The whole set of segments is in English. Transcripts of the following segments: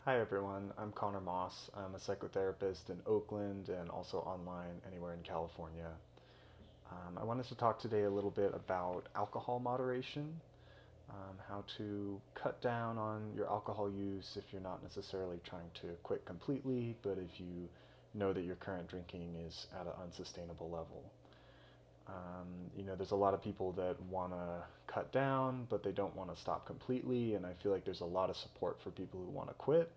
Hi everyone, I'm Connor Moss. I'm a psychotherapist in Oakland and also online anywhere in California. I wanted to talk today a little bit about alcohol moderation, how to cut down on your alcohol use if you're not necessarily trying to quit completely, but if you know that your current drinking is at an unsustainable level. There's a lot of people that want to cut down, but they don't want to stop completely, and I feel like there's a lot of support for people who want to quit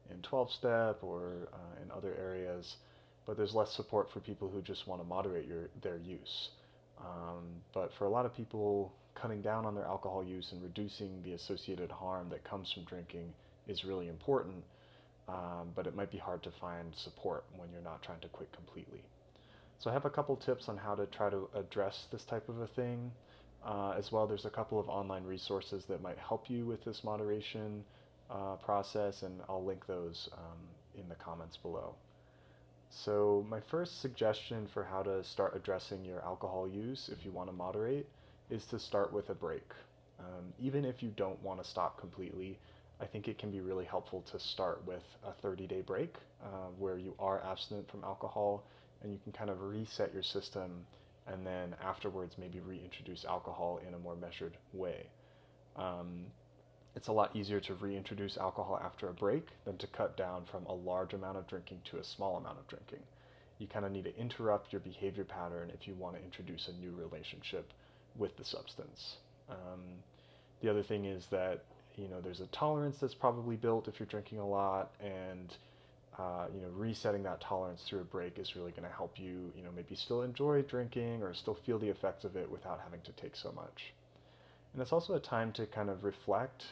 in 12-step or in other areas, but there's less support for people who just want to moderate their use. But for a lot of people, cutting down on their alcohol use and reducing the associated harm that comes from drinking is really important, but it might be hard to find support when you're not trying to quit completely. So I have a couple tips on how to try to address this type of a thing. As well, there's a couple of online resources that might help you with this moderation process, and I'll link those in the comments below. So my first suggestion for how to start addressing your alcohol use if you want to moderate is to start with a break. Even if you don't want to stop completely, I think it can be really helpful to start with a 30-day break where you are abstinent from alcohol and you can kind of reset your system and then afterwards maybe reintroduce alcohol in a more measured way. Um, it's a lot easier to reintroduce alcohol after a break than to cut down from a large amount of drinking to a small amount of drinking. You kind of need to interrupt your behavior pattern if you want to introduce a new relationship with the substance. Um, the other thing is that there's a tolerance that's probably built if you're drinking a lot, and resetting that tolerance through a break is really going to help you, maybe still enjoy drinking or still feel the effects of it without having to take so much. And it's also a time to kind of reflect,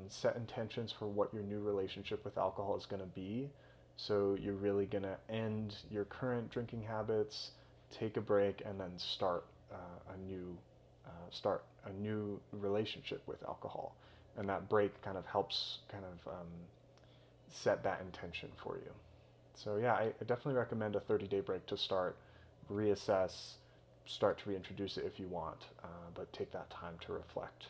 set intentions for what your new relationship with alcohol is going to be. So you're really going to end your current drinking habits, take a break, and then start a new relationship with alcohol. And that break kind of helps set that intention for you. So yeah, I definitely recommend a 30-day break to start, reassess, start to reintroduce it if you want, but take that time to reflect.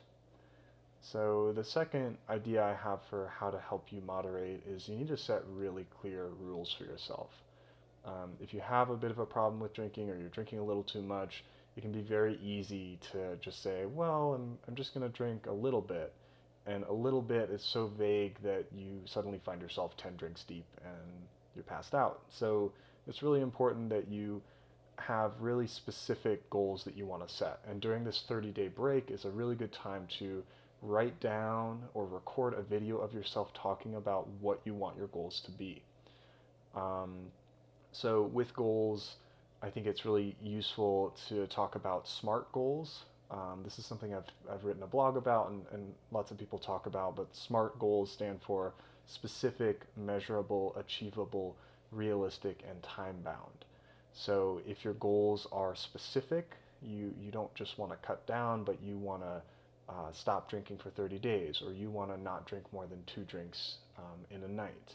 So the second idea I have for how to help you moderate is you need to set really clear rules for yourself. If you have a bit of a problem with drinking or you're drinking a little too much, it can be very easy to just say, well, I'm just going to drink a little bit. And a little bit is so vague that you suddenly find yourself 10 drinks deep and you're passed out. So it's really important that you have really specific goals that you want to set. And during this 30-day break is a really good time to write down or record a video of yourself talking about what you want your goals to be. Um, so with goals, I think it's really useful to talk about SMART goals. This is something I've written a blog about and lots of people talk about, but SMART goals stand for specific, measurable, achievable, realistic, and time bound. So if your goals are specific, you don't just want to cut down, but you want to stop drinking for 30 days, or you want to not drink more than 2 drinks in a night.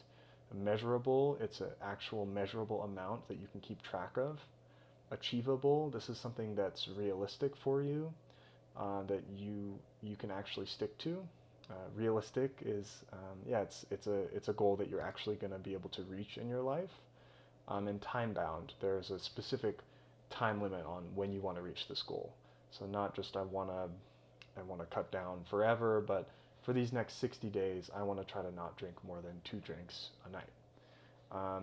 Measurable, it's an actual measurable amount that you can keep track of. Achievable, this is something that's realistic for you, that you can actually stick to. Realistic is yeah, it's a goal that you're actually going to be able to reach in your life. And time bound, there's a specific time limit on when you want to reach this goal. So not just I want to cut down forever, but for these next 60 days, I want to try to not drink more than 2 drinks a night.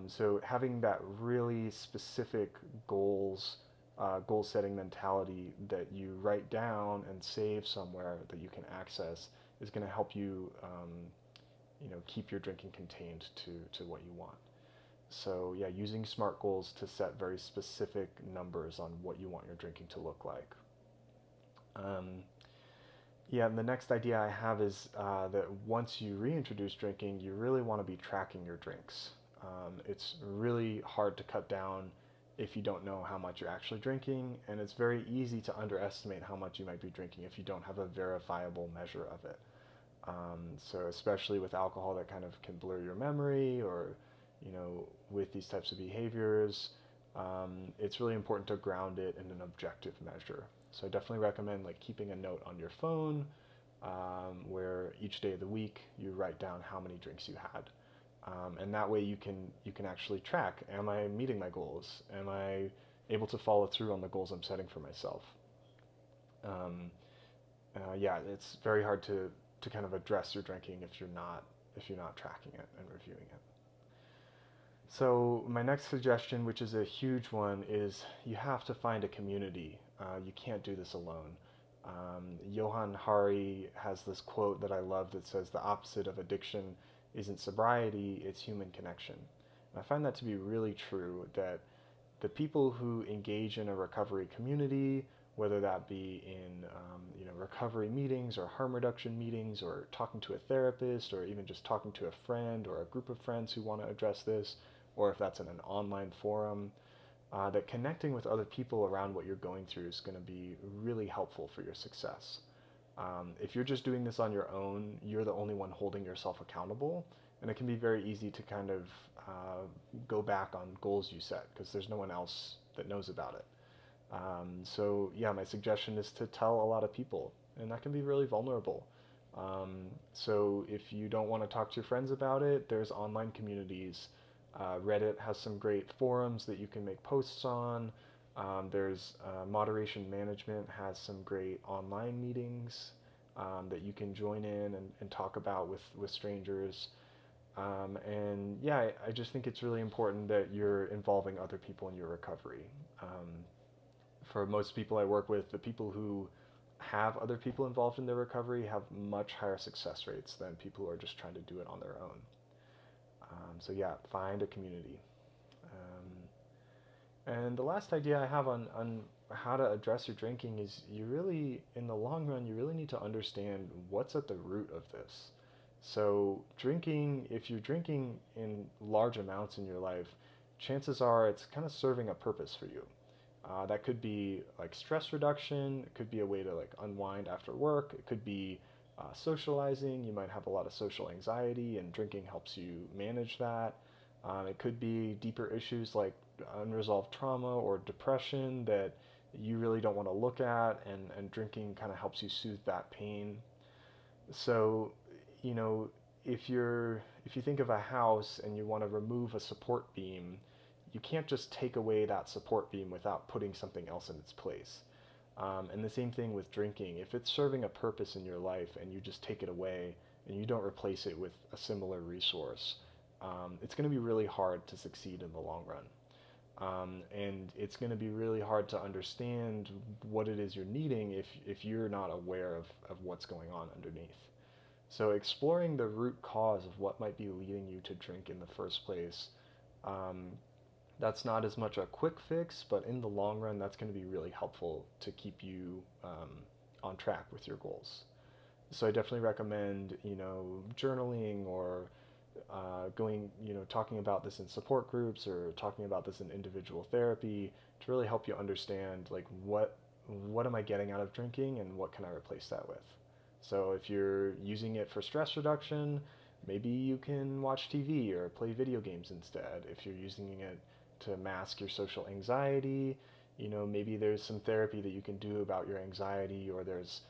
So having that really specific goal setting mentality that you write down and save somewhere that you can access is going to help you, keep your drinking contained to what you want. So yeah, using SMART goals to set very specific numbers on what you want your drinking to look like. Yeah, and the next idea I have is that once you reintroduce drinking, you really want to be tracking your drinks. It's really hard to cut down if you don't know how much you're actually drinking, and it's very easy to underestimate how much you might be drinking if you don't have a verifiable measure of it. So especially with alcohol, that kind of can blur your memory, or with these types of behaviors, it's really important to ground it in an objective measure. So I definitely recommend like keeping a note on your phone where each day of the week you write down how many drinks you had. And that way you can actually track, am I meeting my goals? Am I able to follow through on the goals I'm setting for myself? Um, yeah, it's very hard to kind of address your drinking if you're not tracking it and reviewing it. So my next suggestion, which is a huge one, is you have to find a community. You can't do this alone. Johan Hari has this quote that I love that says, "The opposite of addiction isn't sobriety, it's human connection." And I find that to be really true, that the people who engage in a recovery community, whether that be in recovery meetings or harm reduction meetings or talking to a therapist or even just talking to a friend or a group of friends who want to address this, or if that's in an online forum, that connecting with other people around what you're going through is going to be really helpful for your success. If you're just doing this on your own, you're the only one holding yourself accountable, and it can be very easy to kind of go back on goals you set because there's no one else that knows about it. So yeah, my suggestion is to tell a lot of people, and that can be really vulnerable. So if you don't want to talk to your friends about it, there's online communities. Reddit has some great forums that you can make posts on. There's Moderation Management has some great online meetings that you can join in and talk about with strangers. And yeah, I just think it's really important that you're involving other people in your recovery. For most people I work with, the people who have other people involved in their recovery have much higher success rates than people who are just trying to do it on their own. So yeah, find a community. And the last idea I have on how to address your drinking is you really, in the long run, you really need to understand what's at the root of this. So drinking, if you're drinking in large amounts in your life, chances are it's kind of serving a purpose for you. That could be like stress reduction. It could be a way to like unwind after work. It could be socializing. You might have a lot of social anxiety, and drinking helps you manage that. It could be deeper issues like unresolved trauma or depression that you really don't want to look at, and drinking kind of helps you soothe that pain. So, you know, if you think of a house and you want to remove a support beam, you can't just take away that support beam without putting something else in its place. And the same thing with drinking. If it's serving a purpose in your life and you just take it away and you don't replace it with a similar resource, it's going to be really hard to succeed in the long run. And it's going to be really hard to understand what it is you're needing if you're not aware of what's going on underneath. So exploring the root cause of what might be leading you to drink in the first place, um, that's not as much a quick fix, but in the long run, that's going to be really helpful to keep you on track with your goals. So I definitely recommend, journaling or talking about this in support groups or talking about this in individual therapy to really help you understand like what am I getting out of drinking and what can I replace that with. So if you're using it for stress reduction, maybe you can watch TV or play video games instead. If you're using it to mask your social anxiety, maybe there's some therapy that you can do about your anxiety, or there's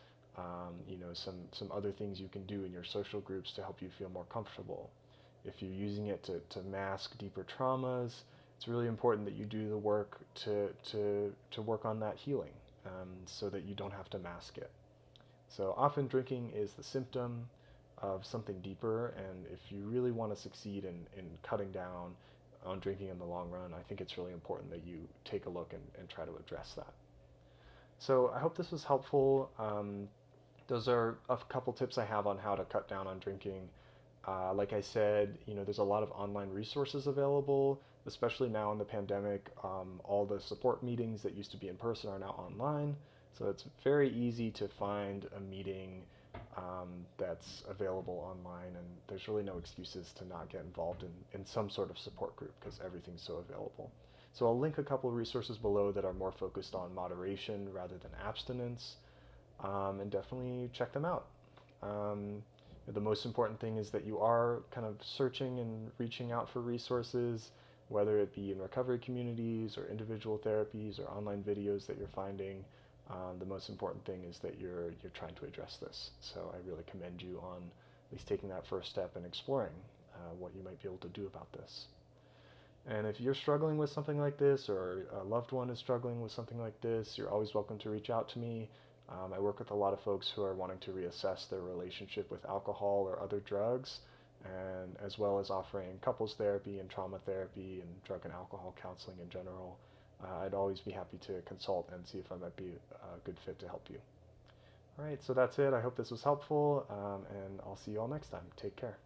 some other things you can do in your social groups to help you feel more comfortable. If you're using it to mask deeper traumas, it's really important that you do the work to work on that healing, so that you don't have to mask it. So often drinking is the symptom of something deeper, and if you really want to succeed in cutting down on drinking in the long run, I think it's really important that you take a look and try to address that. So I hope this was helpful. Those are a couple tips I have on how to cut down on drinking. Like I said, there's a lot of online resources available, especially now in the pandemic. All the support meetings that used to be in person are now online. So it's very easy to find a meeting that's available online, and there's really no excuses to not get involved in some sort of support group because everything's so available. So I'll link a couple of resources below that are more focused on moderation rather than abstinence, and definitely check them out. The most important thing is that you are kind of searching and reaching out for resources, whether it be in recovery communities or individual therapies or online videos that you're finding. The most important thing is that you're trying to address this. So I really commend you on at least taking that first step and exploring. what you might be able to do about this. And if you're struggling with something like this, or a loved one is struggling with something like this, you're always welcome to reach out to me. I work with a lot of folks who are wanting to reassess their relationship with alcohol or other drugs, and as well as offering couples therapy and trauma therapy and drug and alcohol counseling in general. I'd always be happy to consult and see if I might be a good fit to help you. All right, so that's it. I hope this was helpful, and I'll see you all next time. Take care.